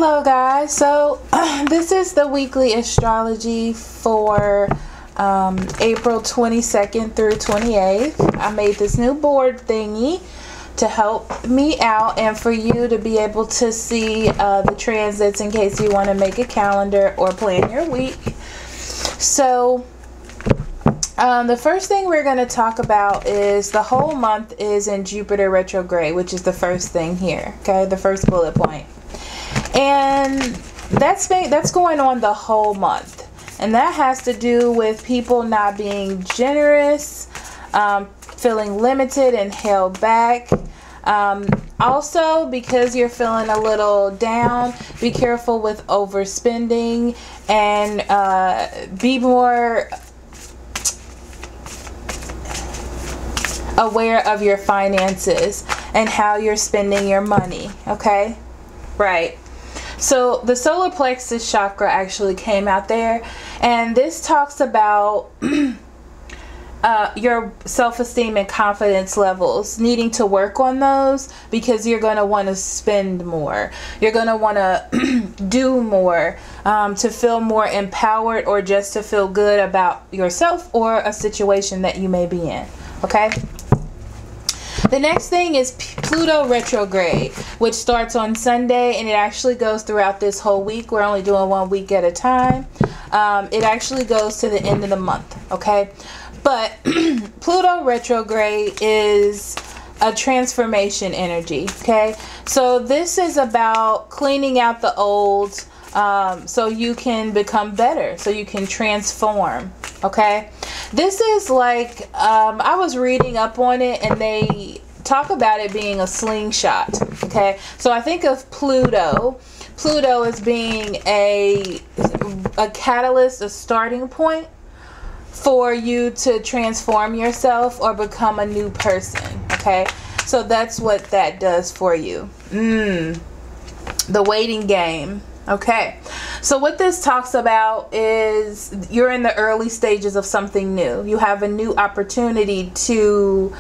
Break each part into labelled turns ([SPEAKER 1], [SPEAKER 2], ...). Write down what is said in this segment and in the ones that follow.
[SPEAKER 1] Hello guys, so this is the weekly astrology for April 22nd through 28th. I made this new board thingy to help me out and for you to be able to see the transits in case you want to make a calendar or plan your week. So the first thing we're going to talk about is the whole month is in Jupiter retrograde, which is the first thing here, okay, the first bullet point. And that's going on the whole month, and that has to do with people not being generous, feeling limited and held back. Also, because you're feeling a little down, be careful with overspending and be more aware of your finances and how you're spending your money, okay? Right. So the solar plexus chakra actually came out there, and this talks about your self-esteem and confidence levels, needing to work on those because you're going to want to spend more. You're going to want to do more to feel more empowered, or just to feel good about yourself or a situation that you may be in. Okay. The next thing is Pluto retrograde, which starts on Sunday, and it actually goes throughout this whole week. We're only doing 1 week at a time. It actually goes to the end of the month, okay? But Pluto retrograde is a transformation energy, okay? So this is about cleaning out the old so you can become better, so you can transform, okay? This is like, I was reading up on it, and they talk about it being a slingshot, okay? So I think of Pluto as being a catalyst, a starting point for you to transform yourself or become a new person, okay? So that's what that does for you. The waiting game. Okay, so what this talks about is you're in the early stages of something new. You have a new opportunity to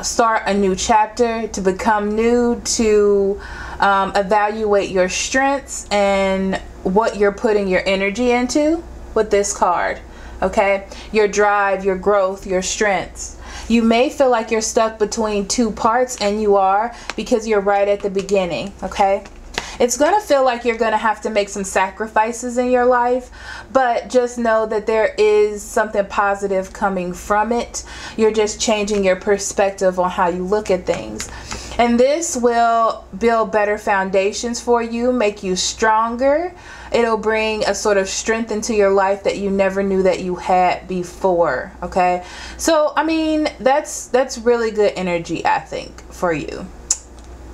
[SPEAKER 1] start a new chapter, to become new, to evaluate your strengths and what you're putting your energy into with this card. Okay, your drive, your growth, your strengths. You may feel like you're stuck between two parts, and you are, because you're right at the beginning. Okay. It's going to feel like you're going to have to make some sacrifices in your life, but just know that there is something positive coming from it. You're just changing your perspective on how you look at things. And this will build better foundations for you, make you stronger. It'll bring a sort of strength into your life that you never knew that you had before, okay? So, I mean, that's really good energy, I think, for you,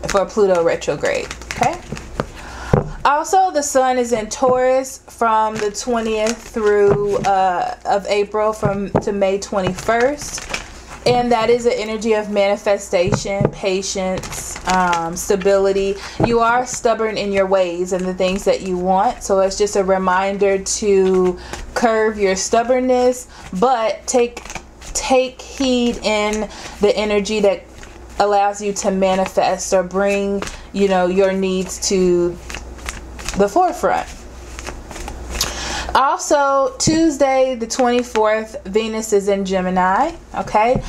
[SPEAKER 1] for Pluto retrograde, okay? Also, the sun is in Taurus from the 20th through of April to May 21st. And that is an energy of manifestation, patience, stability. You are stubborn in your ways and the things that you want. So it's just a reminder to curb your stubbornness, but take heed in the energy that allows you to manifest or bring, you know, your needs to the forefront. Also, Tuesday the 24th, Venus is in Gemini, okay?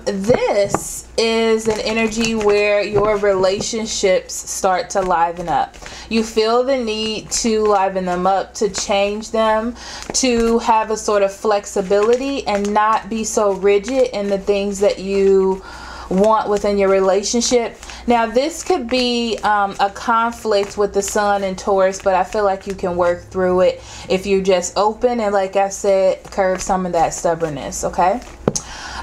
[SPEAKER 1] This is an energy where your relationships start to liven up. You feel the need to liven them up, to change them, to have a sort of flexibility and not be so rigid in the things that you want within your relationship. Now, this could be a conflict with the sun and Taurus, but I feel like you can work through it if you're just open and, like I said, curb some of that stubbornness, okay?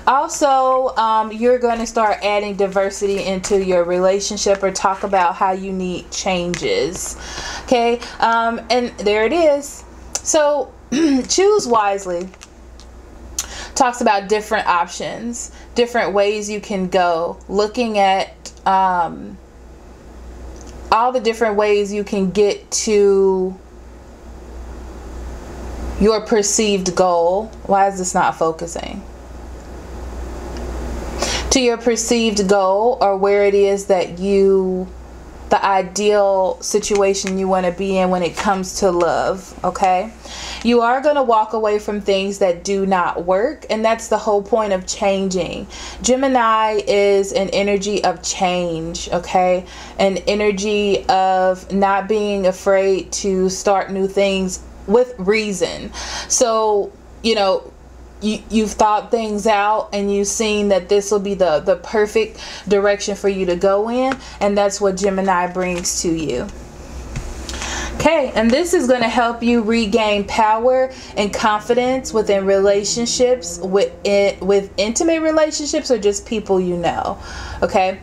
[SPEAKER 1] Also, you're going to start adding diversity into your relationship, or talk about how you need changes, okay? And there it is. So choose wisely. Talks about different options, different ways you can go, looking at all the different ways you can get to your perceived goal. Why is this not focusing? To your perceived goal, or where it is that you the ideal situation you want to be in when it comes to love, okay? You are going to walk away from things that do not work, and that's the whole point of changing. Gemini is an energy of change, okay? An energy of not being afraid to start new things with reason. So, you know, you've thought things out and you've seen that this will be the perfect direction for you to go in, and that's what Gemini brings to you. Okay, and this is going to help you regain power and confidence within relationships, with intimate relationships, or just people you know. Okay.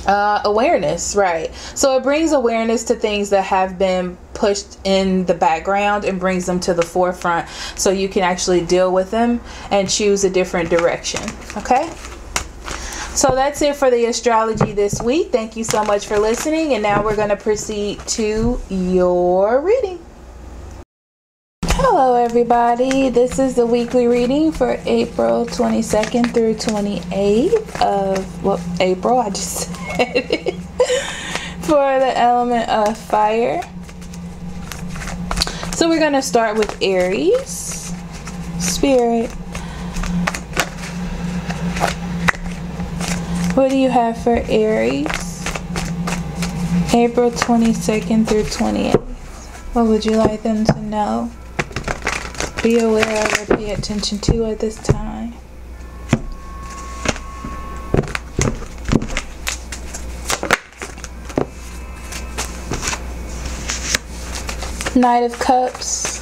[SPEAKER 1] Awareness, right? So it brings awareness to things that have been pushed in the background and brings them to the forefront, so you can actually deal with them and choose a different direction. Okay, so that's it for the astrology this week. Thank you so much for listening, and now we're going to proceed to your reading. Hello everybody, this is the weekly reading for April 22nd through 28th of, well, April, I just said it, for the element of fire. So we're going to start with Aries. Spirit, what do you have for Aries? April 22nd through 28th. What would you like them to know? Be aware of or pay attention to at this time. Knight of Cups.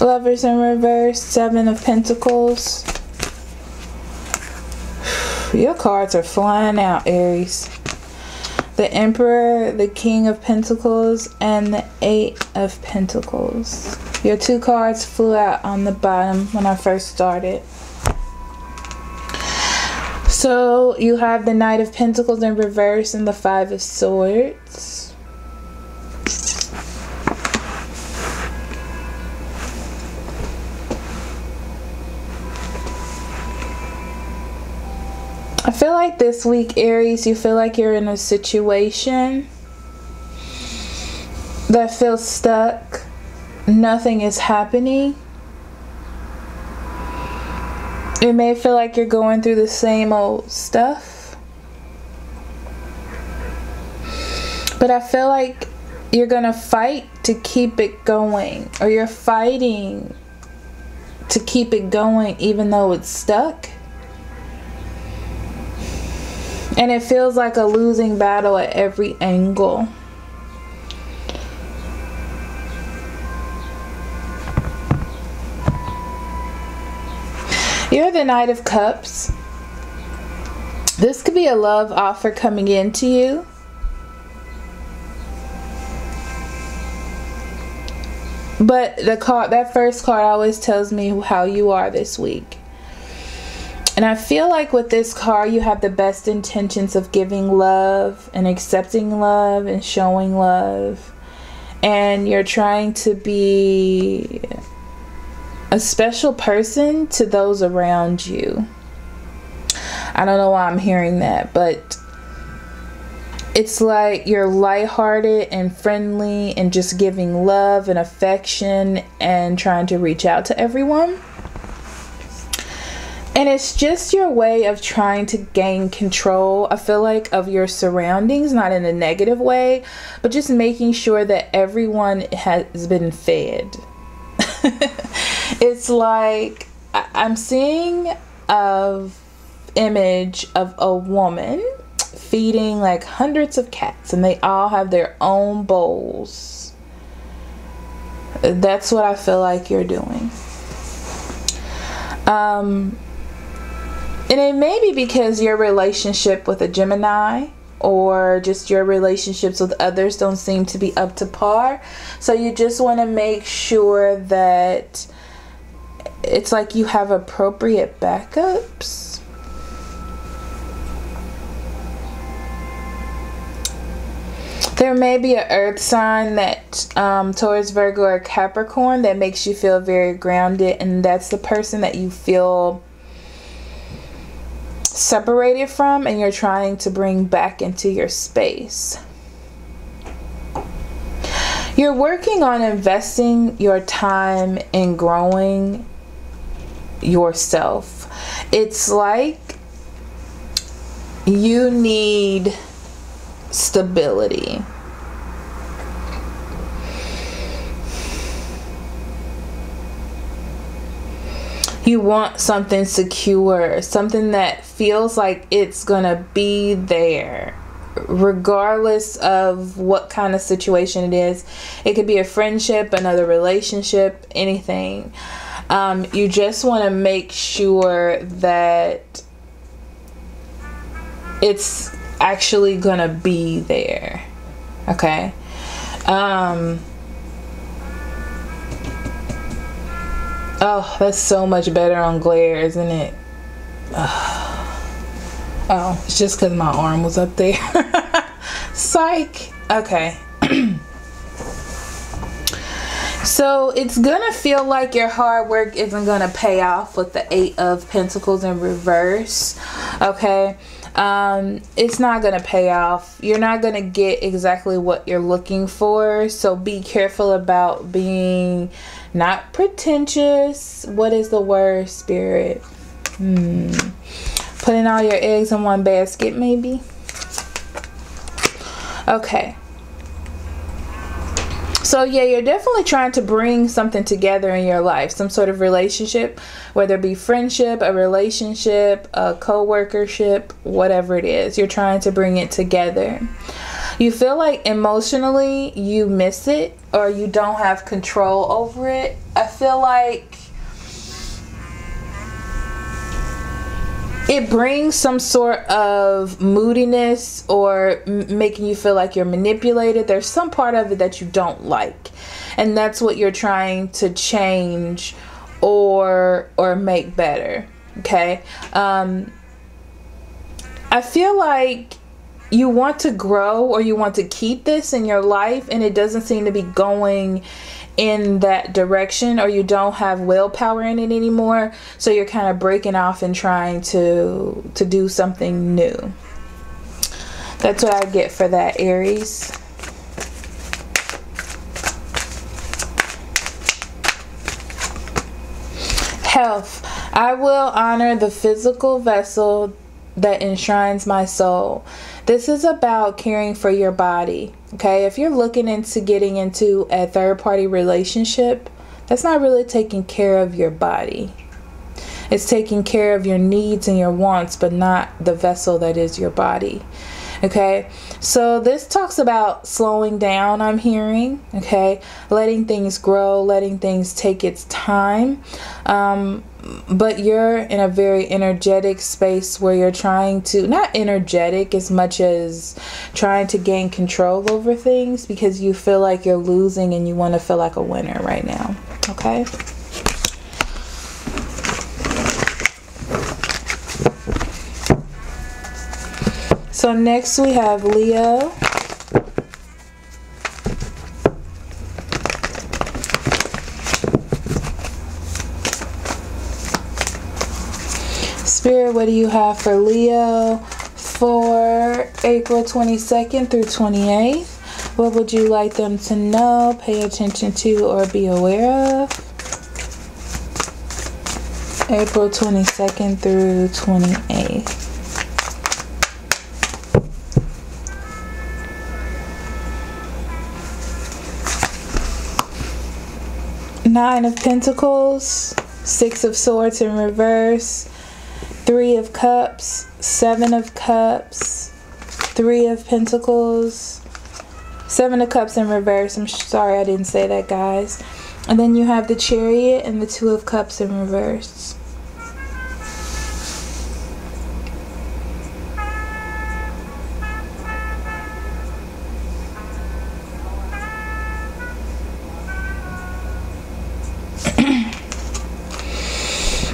[SPEAKER 1] Lovers in reverse. Seven of Pentacles. Your cards are flying out, Aries. The Emperor, the King of Pentacles, and the Eight of Pentacles. Your two cards flew out on the bottom when I first started. So you have the Knight of Pentacles in reverse and the Five of Swords. I feel like this week, Aries, you feel like you're in a situation that feels stuck. Nothing is happening. It may feel like you're going through the same old stuff. But I feel like you're going to fight to keep it going. Or you're fighting to keep it going even though it's stuck. And it feels like a losing battle at every angle. You're the Knight of Cups. This could be a love offer coming into you. But the card, that first card always tells me how you are this week. And I feel like with this card, you have the best intentions of giving love and accepting love and showing love. And you're trying to be a special person to those around you. I don't know why I'm hearing that, but it's like you're lighthearted and friendly and just giving love and affection and trying to reach out to everyone. And it's just your way of trying to gain control, I feel like, of your surroundings, not in a negative way, but just making sure that everyone has been fed. It's like I'm seeing an image of a woman feeding like hundreds of cats, and they all have their own bowls. That's what I feel like you're doing. And it may be because your relationship with a Gemini or just your relationships with others don't seem to be up to par. So you just want to make sure that it's like you have appropriate backups. There may be an earth sign that Taurus, Virgo, or Capricorn that makes you feel very grounded, and that's the person that you feel separated from and you're trying to bring back into your space. You're working on investing your time in growing yourself. It's like you need stability. You want something secure, something that feels like it's gonna be there regardless of what kind of situation it is. It could be a friendship, another relationship, anything. You just want to make sure that it's actually gonna be there. Okay. Oh, that's so much better on glare, isn't it? Oh, it's just because my arm was up there. Psych. Okay. So it's gonna feel like your hard work isn't gonna pay off with the 8 of Pentacles in reverse. Okay. It's not gonna pay off. You're not gonna get exactly what you're looking for. So be careful about being not pretentious. What is the word, Spirit? Putting all your eggs in one basket, maybe. Okay. So yeah, you're definitely trying to bring something together in your life, some sort of relationship, whether it be friendship, a relationship, a co-workership, whatever it is. You're trying to bring it together. You feel like emotionally you miss it or you don't have control over it. I feel like it brings some sort of moodiness or making you feel like you're manipulated. There's some part of it that you don't like, and that's what you're trying to change or make better. Okay. I feel like you want to grow or you want to keep this in your life, and it doesn't seem to be going in that direction, or you don't have willpower in it anymore. So you're kind of breaking off and trying to do something new. That's what I get for that, Aries. Health. I will honor the physical vessel that enshrines my soul. This is about caring for your body. Okay, if you're looking into getting into a third-party relationship, that's not really taking care of your body. It's taking care of your needs and your wants, but not the vessel that is your body. Okay, so this talks about slowing down, I'm hearing. Okay, letting things grow, letting things take its time. But you're in a very energetic space where you're trying to, not energetic as much as trying to gain control over things, because you feel like you're losing and you want to feel like a winner right now. Okay. So next we have Leo. Spirit, what do you have for Leo for April 22nd through 28th? What would you like them to know, pay attention to, or be aware of? April 22nd through 28th. Nine of Pentacles, Six of Swords in reverse, Three of Cups, Seven of Cups, Three of Pentacles, Seven of Cups in reverse. I'm sorry I didn't say that, guys. And then you have the Chariot and the Two of Cups in reverse.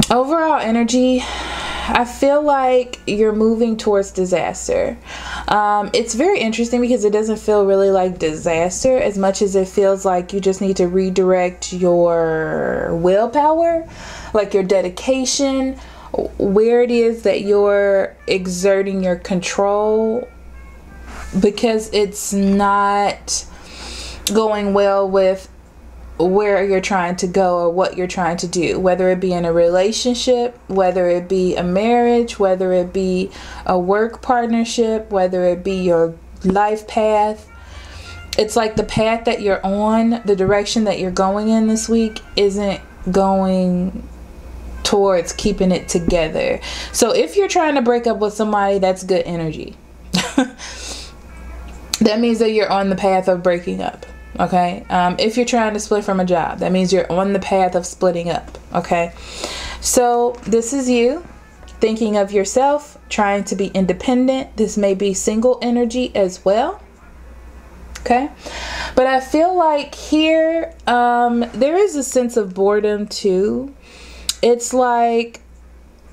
[SPEAKER 1] Overall energy, I feel like you're moving towards disaster. It's very interesting because it doesn't feel really like disaster as much as it feels like you just need to redirect your willpower, like your dedication, where it is that you're exerting your control, because it's not going well with where you're trying to go or what you're trying to do, whether it be in a relationship, whether it be a marriage, whether it be a work partnership, whether it be your life path. It's like the path that you're on, the direction that you're going in this week isn't going towards keeping it together. So if you're trying to break up with somebody, that's good energy. That means that you're on the path of breaking up. Okay. If you're trying to split from a job, that means you're on the path of splitting up. Okay. So this is you thinking of yourself, trying to be independent. This may be single energy as well. Okay. But I feel like here, there is a sense of boredom too. It's like,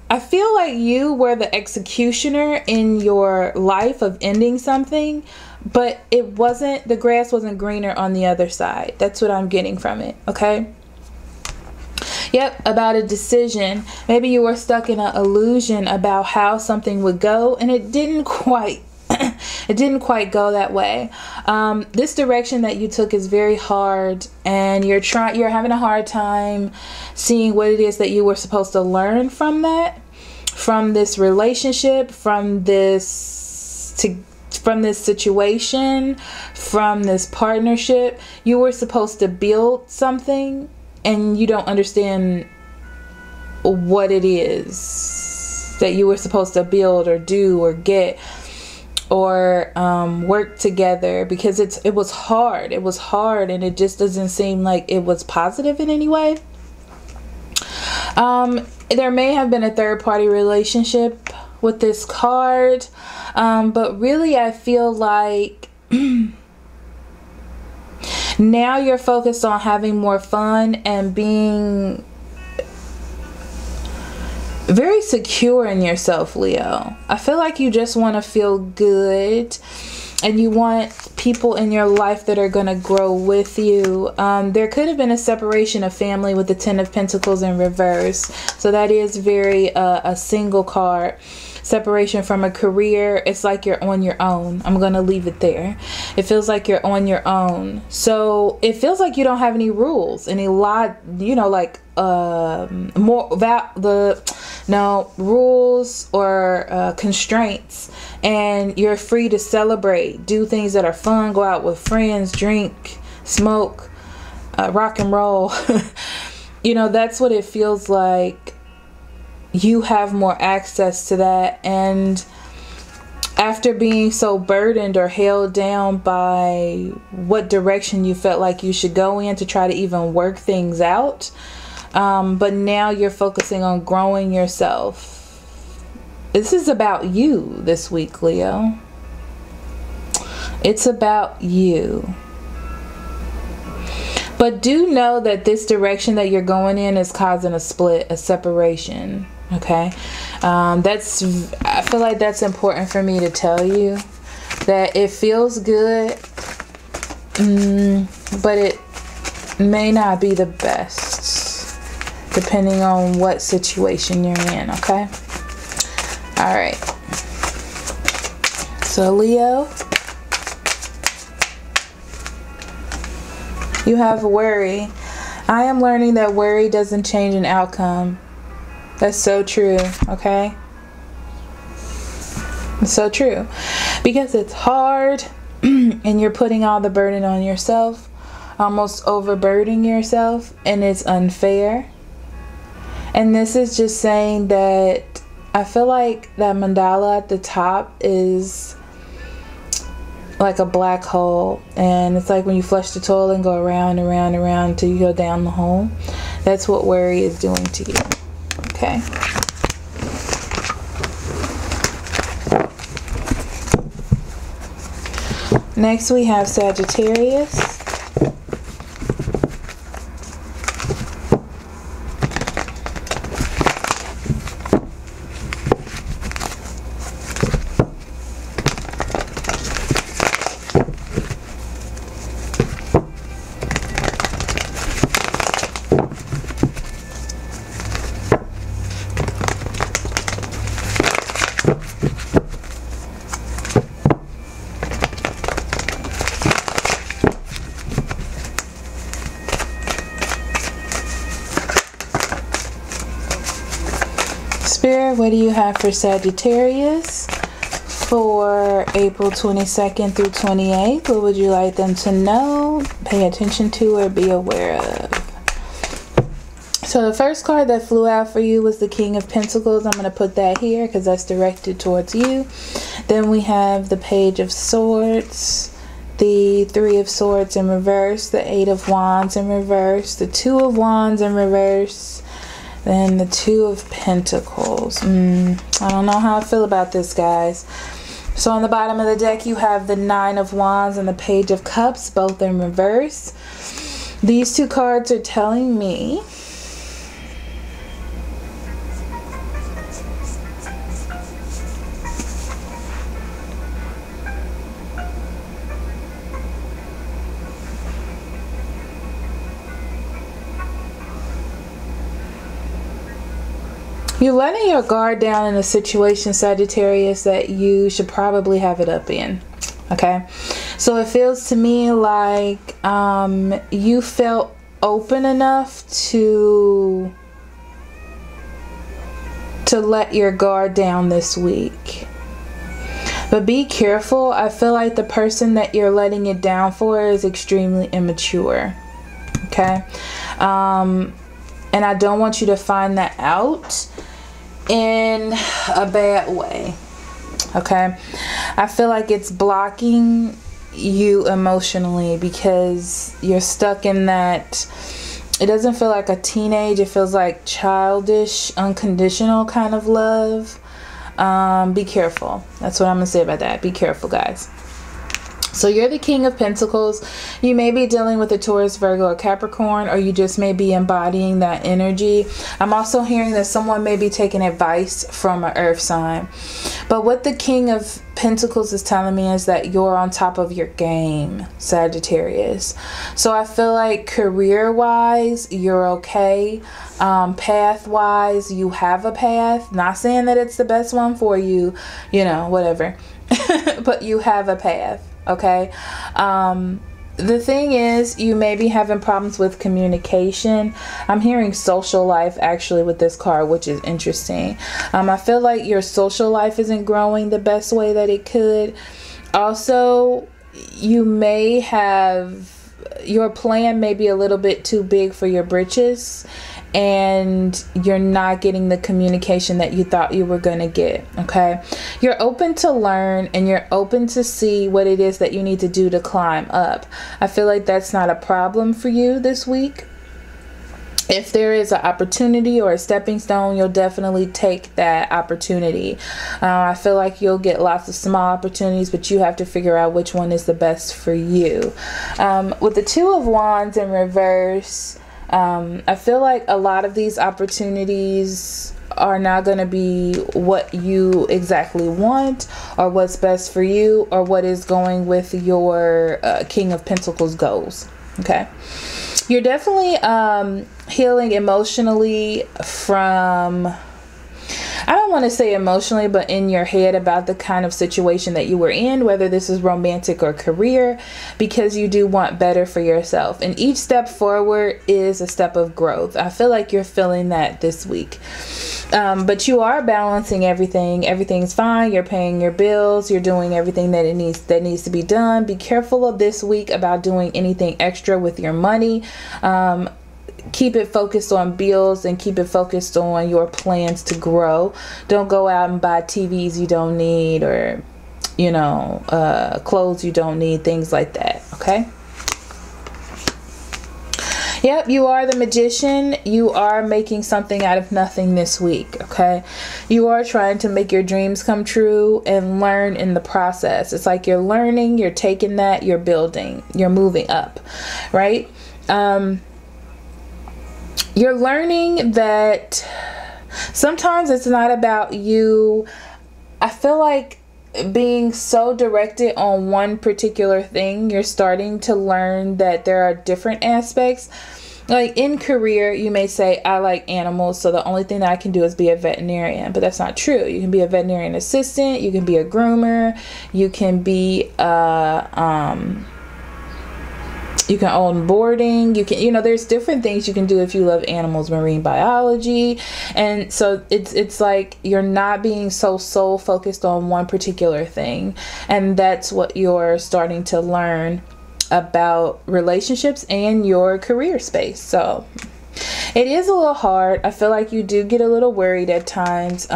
[SPEAKER 1] I feel like you were the executioner in your life of ending something, but it wasn't, the grass wasn't greener on the other side. That's what I'm getting from it. Okay. Yep. About a decision. Maybe you were stuck in an illusion about how something would go, and it didn't quite it didn't quite go that way. This direction that you took is very hard, and you're having a hard time seeing what it is that you were supposed to learn from that, from this relationship, from this situation, from this partnership. You were supposed to build something, and you don't understand what it is that you were supposed to build or do or get or work together, because it was hard. It was hard, and it just doesn't seem like it was positive in any way. There may have been a third-party relationship with this card, but really I feel like now you're focused on having more fun and being very secure in yourself, Leo. I feel like you just want to feel good, and you want people in your life that are going to grow with you. There could have been a separation of family with the Ten of Pentacles in reverse. So that is very a single card. Separation from a career. It's like you're on your own. I'm going to leave it there. It feels like you're on your own. So it feels like you don't have any rules, any lot, you know, like rules or constraints, and you're free to celebrate, do things that are fun, go out with friends, drink, smoke, rock and roll. You know, that's what it feels like. You have more access to that, and after being so burdened or held down by what direction you felt like you should go in to try to even work things out, but now you're focusing on growing yourself. This is about you this week, Leo. It's about you. But do know that this direction that you're going in is causing a split, a separation. Okay. I feel like that's important for me to tell you, that it feels good, but it may not be the best depending on what situation you're in. Okay. All right. So Leo, you have worry. I am learning that worry doesn't change an outcome. That's so true. Okay. It's so true, because it's hard and you're putting all the burden on yourself, almost overburdening yourself, and it's unfair. And this is just saying that I feel like that mandala at the top is like a black hole, and it's like when you flush the toilet and go around and around and around until you go down the hole. That's what worry is doing to you. Okay. Next we have Sagittarius. What do you have for Sagittarius for April 22nd through 28th? What would you like them to know, pay attention to, or be aware of? So the first card that flew out for you was the King of Pentacles. I'm going to put that here because that's directed towards you. Then we have the Page of Swords, the Three of Swords in reverse, the Eight of Wands in reverse, the Two of Wands in reverse, then the Two of Pentacles. I don't know how I feel about this, guys. So on the bottom of the deck, you have the Nine of Wands and the Page of Cups, both in reverse. These two cards are telling me you're letting your guard down in a situation, Sagittarius, that you should probably have it up in. Okay, so it feels to me like you felt open enough to let your guard down this week. But be careful. I feel like the person that you're letting it down for is extremely immature. Okay, and I don't want you to find that out in a bad way. Okay, I feel like it's blocking you emotionally because you're stuck in that. It doesn't feel like a teenage, it feels like childish, unconditional kind of love. Be careful. That's what I'm gonna say about that. Be careful, guys. So you're the King of Pentacles. You may be dealing with a Taurus, Virgo, or Capricorn, or you just may be embodying that energy. I'm also hearing that someone may be taking advice from an earth sign. But what the King of Pentacles is telling me is that you're on top of your game, Sagittarius. So I feel like career-wise, you're okay. Path-wise, you have a path. Not saying that it's the best one for you, you know, whatever. But you have a path. Okay, the thing is, you may be having problems with communication. I'm hearing social life actually with this card, which is interesting. I feel like your social life isn't growing the best way that it could. Also, you may have, your plan may be a little bit too big for your britches, and you're not getting the communication that you thought you were going to get. Okay, you're open to learn, and you're open to see what it is that you need to do to climb up. I feel like that's not a problem for you this week. If there is an opportunity or a stepping stone, you'll definitely take that opportunity. I feel like you'll get lots of small opportunities, but you have to figure out which one is the best for you. With the Two of Wands in reverse, I feel like a lot of these opportunities are not going to be what you exactly want, or what's best for you, or what is going with your King of Pentacles goals. Okay, you're definitely healing emotionally from, I don't want to say emotionally, but in your head about the kind of situation that you were in, whether this is romantic or career, because you do want better for yourself. And each step forward is a step of growth. I feel like you're feeling that this week. But you are balancing everything. Everything's fine. You're paying your bills. You're doing everything that needs to be done. Be careful of this week about doing anything extra with your money. Keep it focused on bills, and keep it focused on your plans to grow. Don't go out and buy TVs you don't need, or, you know, clothes you don't need, things like that. Okay. Yep, you are the Magician. You are making something out of nothing this week, okay? You are trying to make your dreams come true and learn in the process. It's like you're learning, you're taking that, you're building, you're moving up, right? You're learning that sometimes it's not about you. I feel like being so directed on one particular thing, you're starting to learn that there are different aspects. Like in career, you may say, I like animals, so the only thing that I can do is be a veterinarian. But that's not true. You can be a veterinarian assistant, you can be a groomer, you can be a You can own boarding. You can, you know, there's different things you can do if you love animals, marine biology. And so it's like you're not being so soul focused on one particular thing. And that's what you're starting to learn about relationships and your career space. So it is a little hard. I feel like you do get a little worried at times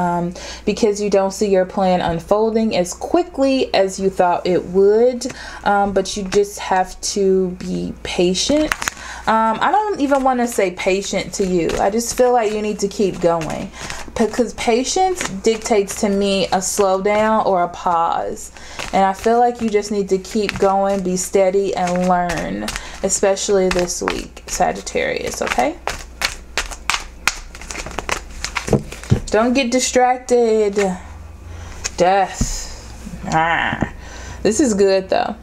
[SPEAKER 1] because you don't see your plan unfolding as quickly as you thought it would. But you just have to be patient. I don't even want to say patient to you. I just feel like you need to keep going, because patience dictates to me a slowdown or a pause. And I feel like you just need to keep going, be steady, and learn, especially this week, Sagittarius, okay? Don't get distracted. Death. This is good though.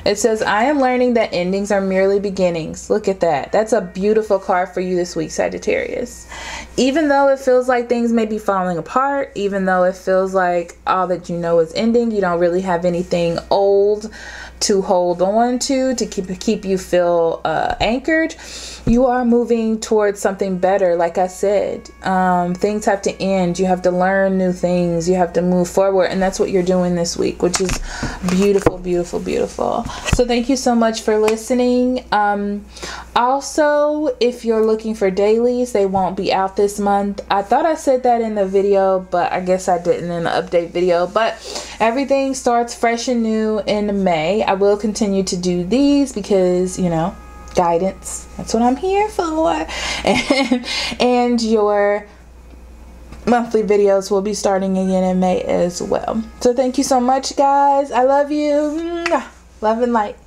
[SPEAKER 1] It says, I am learning that endings are merely beginnings. Look at that. That's a beautiful card for you this week, Sagittarius. Even though it feels like things may be falling apart, even though it feels like all that you know is ending, you don't really have anything old to hold on to keep you feel anchored, you are moving towards something better. Like I said, things have to end. You have to learn new things. You have to move forward, and that's what you're doing this week, which is beautiful, beautiful, beautiful. So thank you so much for listening. Also, if you're looking for dailies, they won't be out this month. I thought I said that in the video, but I guess I didn't in the update video. But everything starts fresh and new in May. I will continue to do these because, you know, guidance. That's what I'm here for. And your monthly videos will be starting again in May as well. So thank you so much, guys. I love you. Love and light.